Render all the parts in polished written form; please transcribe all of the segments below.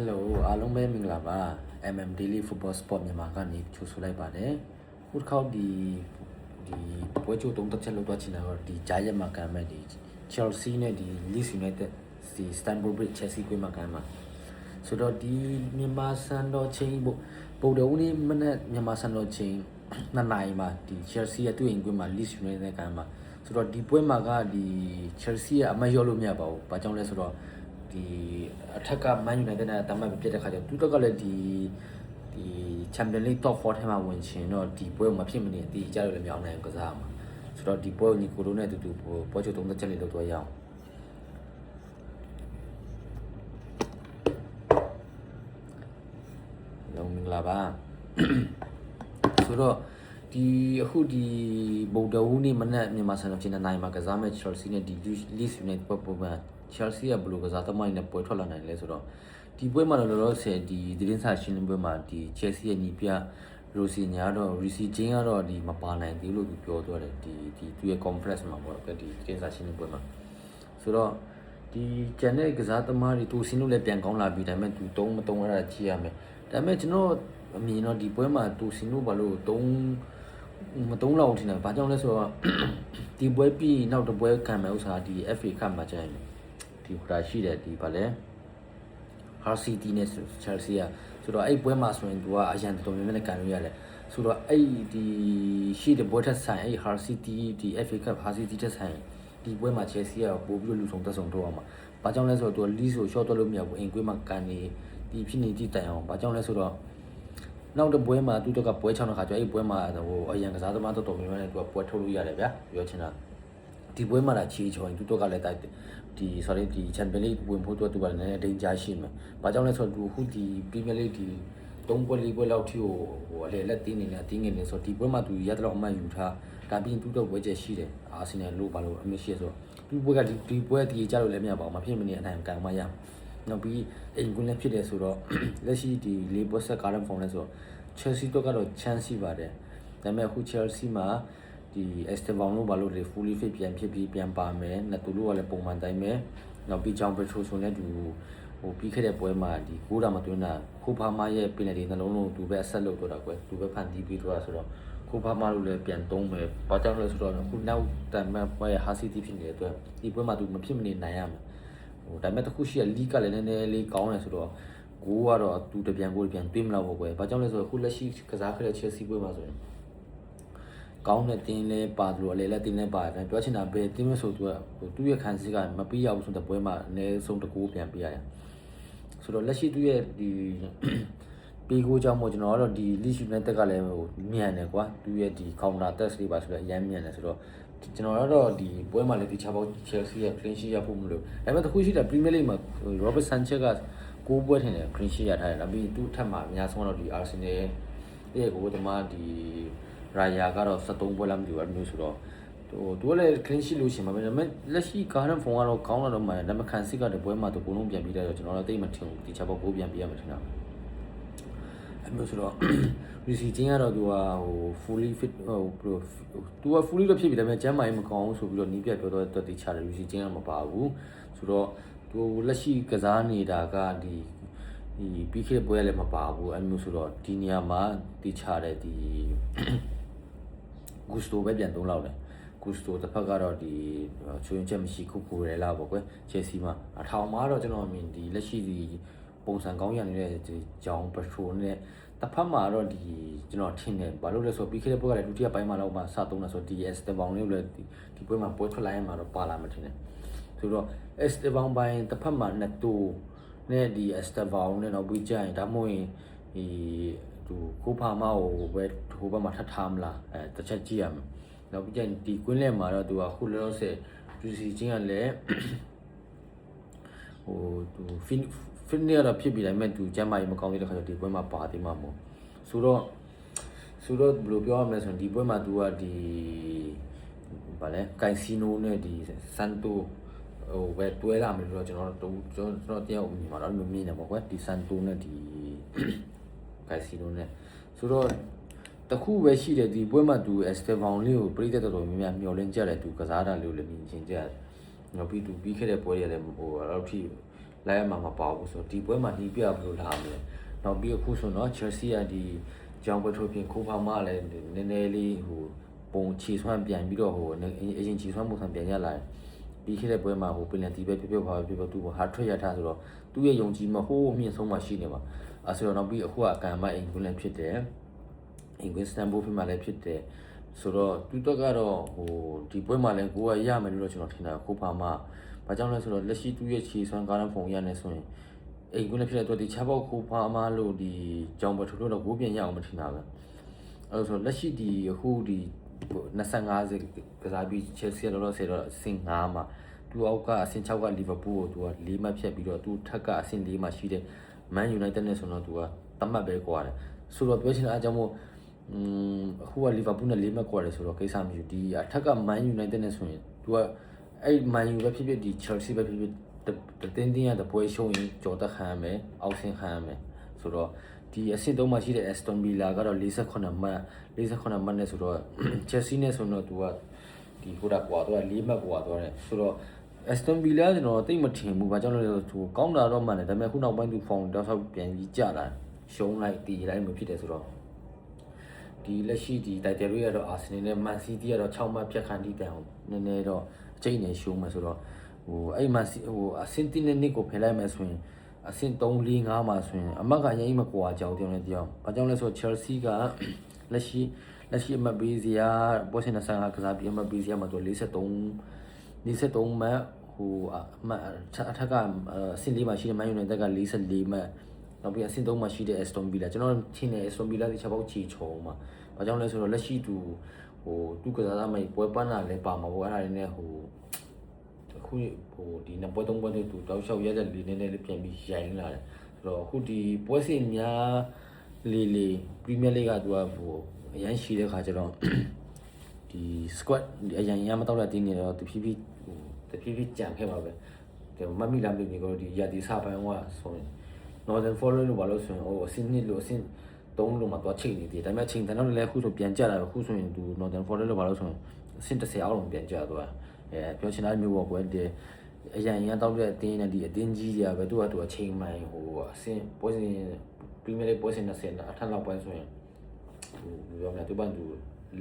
Hello အားလုံးပဲမင်္ဂလာပါ MM Daily Football Sport မြန်မာကနေကြိုဆိုလိုက်ပါတယ်ခုတစ်ခေါက်ဒီပွဲချိုးတုံးတစ်ချက်လောက်တော့ချင်တာတော့ဒီဂျာယက်မှာကမ်းမဲ့ဒီ Chelsea နဲ့ဒီ Leeds United ဒီ Stamford Bridge Chelsea ကွင်းမှာကမ်းမှာဆိုတော့ဒီမြန်မာစံတော်ချင်းပုံတော်ဦးနေမနေ့မြန်မာစံတော်ချင်း2နာရီမှာဒီ Chelsea ရဲ့တွေ့ရင်ကွင်းမှာ Leeds United နဲ့ကမ်းမှာဆိုတော့ဒီပွဲမှာကဒီ Chelsea ရဲ့အမတ်ရောလို့မရပါဘူး။ဘာကြောင့်လဲဆိုတော့ဒီအထက်က Man United နဲ့တမန်ပြစ်တဲ့ခါကျသူတို့ကလည်းဒီ Champions League Top 4ထဲမှာဝင်ချင်တော့ဒီပွဲမှာဖြစ်မနေအတီးကြလို့လည်းမအောင်နိုင်ကစားမှာဆိုတော့ဒီပွဲကိုညီကိုတို့နဲ့တူတူပွဲချုပ်3ချက်လေးလုပ်တော့ရအောင်လုံးမင်္ဂလာပါဆိုတော့ဒီအခုဒီဗုဒ္ဓဟူးနေ့မနက်မြန်မာစံတော်ချိန်9မှာကစားမဲ့ Chelsea နဲ့ဒီ Leeds United ပွဲမှာ Chelsea ကဘယ်လိုကစားသမားတွေနဲ့ပွဲထွက်လာနိုင်လဲဆိုတော့ဒီပွဲမှာတော့လောလောဆယ်ဒီသတင်းစာရှင်းလင်းပွဲမှာဒီ Chelsea ရဲ့ညီပြ Rossi ညာတော့ Reece James ကတော့ဒီမပါနိုင်သေးလို့သူပြောသွားတယ်ဒီသူရဲ့ conference မှာပေါ့ဒီသတင်းစာရှင်းလင်းပွဲမှာဆိုတော့ဒီကျန်တဲ့ကစားသမားတွေသူစင်းလို့လည်းပြန်ကောင်းလာပြီဒါပေမဲ့သူမတုံးရတာကြည့်ရမယ်ဒါပေမဲ့ကျွန်တော်အမြင်တော့ဒီပွဲမှာသူစင်းလို့ဘာလို့မတုံးလောက်ထင်တယ်ဘာကြောင့်လဲဆိုတော့ဒီပွဲပြီးနောက်တစ်ပွဲခံမယ်ဥစ္စာဒီ FA Cup မှာကျရင်ဒီခရာရှိတယ်ဒီဗာလဲ Hull City နဲ့ Chelsea อ่ะဆိုတော့အဲ့ပွဲမှာဆိုရင်သူကအရန်တော်များများနဲ့ကန်လို့ရတယ်ဆိုတော့အဲ့ဒီရှိတဲ့ပွဲထက်ဆိုင်အဲ့ Hull City ဒီ FA Cup Hull City ထက်ဆိုင်ဒီပွဲမှာ Chelsea ကပို့ပြီးလူဆောင်တက်ဆောင်တော့အောင်ပါဘာကြောင့်လဲဆိုတော့သူက lead ဆို short တော့လို့မရဘူးအိမ်ကွင်းမှာကန်နေဒီဖြစ်နေကြည့်တိုင်အောင်ဘာကြောင့်လဲဆိုတော့နောက်တစ်ပွဲမှာသူတို့ကပွဲချောင်းတဲ့ခါကျအဲ့ပွဲမှာဟိုအရန်ကစားသမားတော်များများနဲ့သူကပွဲထုတ်လို့ရတယ်ဗျာပြောချင်တာဒီပွဲမှာလာချီချောင်းသူတို့ကလည်းတိုက်ဒီ sorry ဒီ Champions League ဝင်ဖို့သူကလည်းအတင်းကြားရှိမှာ။ဘာကြောင့်လဲဆိုတော့သူအခုဒီ Premier League ဒီ3ပွဲ4ပွဲလောက်ထိကိုအလေလက်တင်းနေတယ်တင်းငယ်နေဆိုတော့ဒီပွဲမှာသူရတဲ့တော့အမှန်ယူထားဒါပြီးရင်သူတို့ဝဲချက်ရှိတယ်အာဆင်နယ်လို့ဘာလို့အမေရှိဆိုတော့ဒီပွဲကဒီပွဲတည်ကြလို့လည်းမရပါဘူးမဖြစ်မနေအနိုင်ကန်မှရ။နောက်ပြီးအိမ်ကွင်းလည်းဖြစ်တယ်ဆိုတော့လက်ရှိဒီ၄ပွဲဆက်ကားရန်ဖုန်းလဲဆိုတော့ Chelsea တို့ကတော့ chance ရှိပါတယ်။ဒါပေမဲ့အခု Chelsea မှာဒီ Esteban လို့ဘာလို့လဲ fully fit ပြန်ပါမယ်။နှစ်သူတို့ကလည်းပုံမှန်တိုင်းပဲ။နောက်ပြီးကြောင်ပချိုဆိုနဲ့သူဟိုပြီးခဲ့တဲ့ပွဲမှာဒီ9တာမတွင်းတာခိုးဖားမရဲ့ပင်နယ်နှလုံးလုံးသူပဲအဆက်လုပ်တော့တာကွယ်သူပဲဖန်တီးပြီးတော့ဆိုတော့ခိုးဖားမလို့လည်းပြန်သုံးမယ်။ဘာကြောင့်လဲဆိုတော့ခုနောက်တန်မဲ့ပွဲဟာစီတီဖြစ်နေတဲ့အတွက်ဒီပွဲမှာသူမဖြစ်မနေနိုင်ရမယ်။ဟိုဒါပေမဲ့တခုရှိရ league ကလည်းနည်းနည်းလေးကောင်းတယ်ဆိုတော့ကိုကတော့သူတပြန်တွေးမလောက်ဘူးကွယ်။ဘာကြောင့်လဲဆိုတော့ခုလက်ရှိကစားခဲ့တဲ့ Chelsea ပွဲမှာဆိုရင်ကောင်းတဲ့တင်းလဲပါတယ်လို့အလေလက်တင်းလဲပါတယ်ပြောချင်တာပဲတင်းမဆိုသူကသူ့ရဲ့ခံစစ်ကမပြီးရဘူးဆိုတဲ့ပွဲမှာအနည်းဆုံးတကူပြန်ပြရတယ်ဆိုတော့လက်ရှိသူ့ရဲ့ဒီပြီးကိုကြောင့်မို့ကျွန်တော်ကတော့ဒီ Leeds United ကလည်းဟိုမြန်တယ်ကွာသူ့ရဲ့ဒီ counter attack တွေပါဆိုတော့အရင်မြန်တယ်ဆိုတော့ကျွန်တော်ကတော့ဒီပွဲမှာလည်းဒီချာပေါ Chelsea ရဲ့ clean sheet ရဖို့မလို့ဒါပေမဲ့တခုရှိတာ Premier League မှာ Robert Sanchez က6ပွဲထင်တယ် clean sheet ရထားတယ်နောက်ပြီးသူ့ထက်မှာအများဆုံးတော့ဒီ Arsenal ရဲ့ကိုဒီမှာဒီရာယာကတော့73ပွဲလားမသိဘူးအဲ့မျိုးဆိုတော့သူကလည်း clean sheet လို့ရှိမှာပဲဒါပေမဲ့လက်ရှိကားရန်ဖုန်းကတော့ကောင်းလာတော့မှဒါပေမဲ့ခံစစ်ကတပွဲမှာသူဘုံလုံးပြန်ပြီးတော့ကျွန်တော်တို့တိတ်မထင်ဘူးဒီချက်ပေါ့ဘိုးပြန်ပြရမှာထင်တာအဲ့မျိုးဆိုတော့ Reece James ကတော့သူကဟို fully fit ဟိုသူက fully တော့ဖြစ်ပြီဒါပေမဲ့ကျန်းမာရေးမကောင်းဘူးဆိုပြီးတော့နီးပြပြောတော့တက်တိချတယ် Reece James ကမပါဘူးဆိုတော့သူလက်ရှိကစားနေတာကဒီပြီးခဲ့တဲ့ပွဲလည်းမပါဘူးအဲ့မျိုးဆိုတော့ဒီနေရာမှာတိချတယ်ဒီဂူစတိုပဲပြန်သုံးလောက်တယ်ဂူစတိုတစ်ဖက်ကတော့ဒီချွေးချက်မရှိခုရလာပေါ့ကွယ်ချယ်ဆီမှာအထောင်မှာတော့ကျွန်တော်အမြင်ဒီလက်ရှိဒီပုံစံကောင်းရနေတဲ့ဒီဂျောင်းပထရိုနဲ့တစ်ဖက်မှာတော့ဒီကျွန်တော်ထင်တယ်ဘာလို့လဲဆိုတော့ပြီးခဲ့တဲ့ပွဲကလည်းဒုတိယပိုင်းမှာတော့မှစသုံးတာဆိုတော့ဒီ Esteban လေးလည်းဒီပွဲမှာပွဲထွက်လာရင်မှာတော့ပါလာမှထင်တယ်ဆိုတော့ Esteban ပိုင်းတစ်ဖက်မှာနှစ်တူနဲ့ဒီ Esteban နဲ့တော့ပြီးကြရင်ဒါမှမဟုတ်ရင်ဒီသူခိုးဖာမကိုပဲဟိုဘက်မှာထပ်ထားမလားတစ်ချက်ကြည့်ရမယ်နောက်ပြီးကြရင်ဒီကွင်းလက်မှာတော့သူကခုလောလောဆယ်သူစီချင်းကလည်းဟိုသူ fin ရတော့ဖြစ်ပြီးတယ်မဲ့သူကျမ်းမာရေးမကောင်းသေးတဲ့ခါကျဒီပွဲမှာပါသေးမှာမို့ဆိုတော့ဘယ်လိုပြောရမလဲဆိုရင်ဒီပွဲမှာသူကဒီဗာလဲကိုင်စီနိုနဲ့ဒီဆန်တိုဟိုပဲတွဲလာမယ်လို့ကျွန်တော်တရားဥပဒေမှာတော့မြင်နေပါကွယ်ဒီဆန်တိုနဲ့ဒီကိုင်စီနိုနဲ့ဆိုတော့တခုပဲရှိတယ်ဒီပွဲမှာသူ Esteban လေးကိုပြည်သက်တော်များများမျှော်လင့်ကြတယ်သူကစားတာလေးကိုလည်းမြင်ချင်ကြတယ်နောက်ပြီးသူပြီးခဲ့တဲ့ပွဲတွေလည်းဟိုအဲ့လိုထိ လိုက်ရမှာမပေါ့ဘူးဆိုဒီပွဲမှာဒီပြဘလို့လာမယ်နောက်ပြီးအခုဆိုတော့ Chelsea ကဒီကြောင်ပွဲထိုးပြင်ခိုးဖားမလည်းနည်းနည်းလေးဟိုပုံချီဆွမ်းပြန်ပြီးတော့ဟိုအရင်ချီဆွမ်းပုံစံပြန်ရလာပြီးခဲ့တဲ့ပွဲမှာဟိုပင်လန်တီပဲပြပါပြသူဟာထွက်ရထားဆိုတော့သူ့ရဲ့ယုံကြည်မှုဟိုးအမြင့်ဆုံးမှရှိနေပါအဲဆိုတော့နောက်ပြီးအခုကအကံမအင်္ဂလန်ဖြစ်တယ်အင်္ဂလန်စတန်ဘူဖီမှာလည်းဖြစ်တယ်ဆိုတော့သူတော့ကတော့ဟိုဒီပွဲမှာလည်းကိုကရမယ်လို့တော့ကျွန်တော်ထင်တာခိုးဖားမဘာကြောင့်လဲဆိုတော့လက်ရှိသူ့ရဲ့ချီဆွမ်းကားလမ်းဖုံရနေဆိုရင်အိမ်ကွန်းလည်းဖြစ်တဲ့တော့ဒီချပေါက်ခိုးဖားမလို့ဒီကြောင်ဘထိုးတော့ကိုပြန်ရအောင်မထင်တာပဲအဲဆိုလက်ရှိဒီအခုဒီ25ကစားပြီး Chelsea တော့ဆယ်တော့အဆင့်5မှာသူအောက်ကအဆင့်6က Liverpool ကိုသူက4မှတ်ဖြတ်ပြီးတော့သူထက်ကအဆင့်4မှာရှိတဲ့ Man United နဲ့ဆိုတော့သူကတတ်မှတ်ပဲကွာတယ်ဆိုတော့ပြောချင်တာအကြောင်းမို့အခုက Liverpool နဲ့4မှတ်ကွာတယ်ဆိုတော့ကိစ္စမရှိဘူးဒီအထက်က Man United နဲ့ဆိုရင်သူကအဲ့ Man U ပဲဖြစ်ဖြစ်ဒီ Chelsea ပဲဖြစ်ဖြစ်တင်းတင်းရတဲ့ပွဲရှုံးရင်ကြော်တက်ခံရမယ်အောက်ဆင့်ခံရမယ်ဆိုတော့ဒီအဆင့်3မှာရှိတဲ့ Aston Villa ကတော့48မှတ်နဲ့ဆိုတော့ Chelsea နဲ့ဆိုတော့သူကဒီဟိုတာကွာတော့4မှတ်ကွာတော့တယ်ဆိုတော့ Aston Villa ကျွန်တော်တိတ်မထင်ဘူးဘာကြောင့်လဲဆိုတော့သူကောင်းတာတော့မှန်တယ်ဒါပေမဲ့ခုနောက်ပိုင်းသူ form တောက်ဆောက်ပြန်ပြီးကျလာရှုံးလိုက်တီးလိုက်မျိုးဖြစ်တယ်ဆိုတော့ဒီလက်ရှိဒီ title တွေကတော့ Arsenal နဲ့ Man City ကတော့6မှတ်ဖြတ်ခံတီးတန်အောင်နည်းနည်းတော့အကျိတ်နဲ့ရှုံးမှာဆိုတော့ဟိုအဲ့မှာဟိုအဆင့်1နဲ့2ကိုဖယ်လိုက်မယ်ဆိုရင်အဆင့်3 4 5မှာဆိုရင်အမတ်ကရင်မကွာကြောင်တောင်းနေတရားဘာကြောင့်လဲဆိုတော့ Chelsea ကလက်ရှိအမတ်ပေးစရာဘောဆင်25ကစားပြီးအမတ်ပေးစရာမှာတော့43မှတ်ဟိုအမတ်အထက်ကအဆင့်4မှာရှိတဲ့ Man United က44မှတ်နောက်ပြီးအဆင့်3မှာရှိတဲ့ Aston Villa ကျွန်တော်ထင်တယ် Aston Villa ဒီချက်ပေါက်ချီချုံမှာဘာကြောင့်လဲဆိုတော့လက်ရှိသူကစားသမားပွဲပန်းတာလည်းပါမှာပေါ့အဲ့ဒါလေးနဲ့ဟိုအခုဟိုဒီနှစ်ပွဲ3ပွဲတွေသူတောက်လျှောက်ရတဲ့လေးနည်းနည်းလေးပြန်ပြီးရိုင်းလာတယ်ဆိုတော့အခုဒီပွဲစဉ်များလေးပရီးမီးယားလိဂ်ကသူကဟိုအရန်ရှိတဲ့ခါကျတော့ဒီ squad အရန်ရမတော့တဲ့တင်းနေတော့တဖြည်းဖြည်းကြံခဲ့ပါပဲဒီမမီလာမျိုးမျိုးဒီရာဒီစာပိုင်းကဆိုရင် Northern Forest လို့ဘာလို့ဆိုရင်ဟိုအဆင့်2လို့အဆင့်3လို့မှတော့ချိန်နေတယ်ဒါပေမဲ့ချိန်တန်တော့လည်းအခုဆိုပြန်ကြလာတယ်အခုဆိုရင်သူ Northern Forest လို့ဘာလို့ဆိုရင်အဆင့်10အောက်လုံးပြန်ကြသွားပြောချင်တာမျိုးပေါ့ကွယ်ဒီအရန်ရတော့တဲ့အတင်းနဲ့ဒီအတင်းကြီးတွေကပဲသူကချိန်မှန်ဟိုအဆင့်ပွဲစဉ်ပရီးမီးယားလိဂ်ပွဲစဉ်20အထက်လောက်ပွဲဆိုရင်ဟိုပြောမလားသူက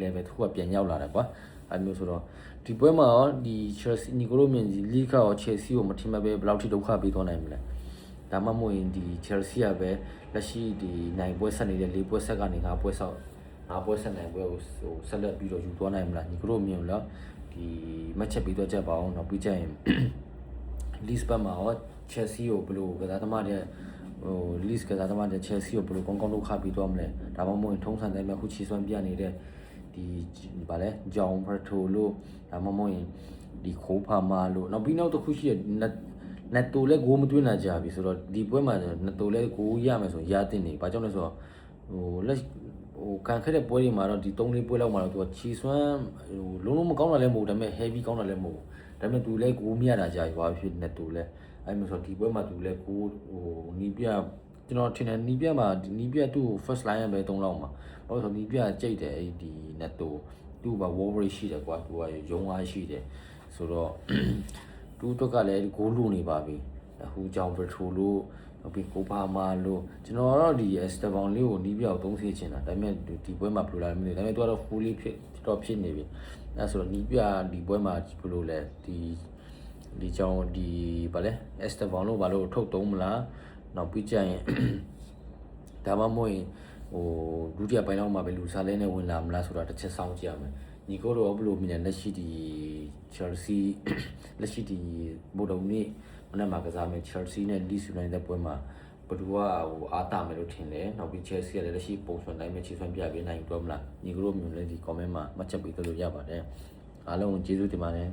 level 2ကပြန်ရောက်လာတယ်ကွာအဲမျိုးဆိုတော့ဒီပွဲမှာရောဒီ Chelsea နီကိုလိုမြင်ကြီး League ရော Chelsea ကိုမထင်မှပဲဘယ်လောက်ထိဒုက္ခပေးသွားနိုင်မလဲဒါမှမဟုတ်ရင်ဒီ Chelsea ကပဲလက်ရှိဒီနိုင်ပွဲဆက်နေတဲ့4ပွဲဆက်ကနေ5ပွဲဆက်နိုင်ပွဲကိုဟိုဆက်လက်ပြီးတော့ယူသွားနိုင်မလားနီကိုလိုမြင်လို့ဒီ match ပေးတော့ချက်ပါအောင်တော့ပြီးကြရင် Lisbon မှာရော Chelsea ကိုဘယ်လိုကစားသမားတွေဟို list ကစားသမားတွေ Chelsea ကိုဘယ်လိုကောင်းဒုက္ခပေးသွားမလဲဒါမှမဟုတ်ရင်ထုံးစံတိုင်းမှာခုချီစွမ်းပြနေတဲ့ဒီဗာလဲဂျောင်ဖရထိုလို့ဒါမှမဟုတ်ရင်ဒီခိုးဖာမာလို့နောက်ပြီးနောက်တစ်ခုရှိတဲ့နက်တိုလည်းဂိုးမသွင်းနိုင်ကြပြီဆိုတော့ဒီပွဲမှာနက်တိုလည်းဂိုးရမယ်ဆိုရတဲ့နေဘာကြောင့်လဲဆိုတော့ဟိုလက်ဟိုခံခဲ့တဲ့ပွဲတွေမှာတော့ဒီ3-4ပွဲလောက်မှာတော့သူကချီစွမ်းဟိုလုံးမကောင်းတာလည်းမဟုတ်ဒါပေမဲ့ heavy ကောင်းတာလည်းမဟုတ်ဒါပေမဲ့သူလည်းဂိုးမရတာကြာပြီဘာဖြစ်နက်တိုလည်းအဲ့မျိုးဆိုတော့ဒီပွဲမှာသူလည်းဂိုးဟိုနီးပြကျွန်တော်ထင်တယ်နီးပြမှာနီးပြသူ့ first line ပဲ3လောက်မှာဘာလို့ဆိုနီးပြကြိတ်တယ်အဲ့ဒီနက်တိုသူ့ဘာ Wolverine ရှိတယ်ကွာသူကရုံးအားရှိတယ်ဆိုတော့သူ့တော့ကလည်းဂိုးလိုနေပါပြီအခုကြောင်ပထိုလို့နောက်ပြီးကိုပါမာလို့ကျွန်တော်ကတော့ဒီ Esteban လေးကိုနီးပြအောင်သုံးစေချင်တာဒါပေမဲ့ဒီပွဲမှာဘယ်လိုလဲမသိဘူးဒါပေမဲ့သူကတော့ fullyဖြစ်နေပြီအဲဆိုတော့နီးပြဒီပွဲမှာဘယ်လိုလဲဒီကြောင်ဒီဗာလဲ Esteban လို့ဘာလို့ထုတ်သုံးမလားနောက်ပြီးကြရင်ဒါမှမဟုတ်ရင်ဟိုဒုတိယပိုင်းတော့မှပဲလူစားလဲနဲ့ဝင်လာမလားဆိုတာတစ်ချက်စောင့်ကြည့်ရမယ်ညီကိုတော့ဘယ်လိုမြင်လဲလက်ရှိဒီ Chelsea လက်ရှိဒီဘိုဒုံနေ့မနေ့မှာကစားမယ် Chelsea နဲ့ Leeds United ပွဲမှာဘယ်သူကဟိုအားတာမယ်လို့ထင်တယ်နောက်ပြီး Chelsea ကလည်းလက်ရှိပုံစံတိုင်းပဲခြေစွမ်းပြပေးနိုင်တော့မလားညီကိုတို့မြင်လဲဒီ comment မှာမှတ်ချက်ပေးလို့ရပါတယ်အားလုံးကျေးဇူးတင်ပါတယ်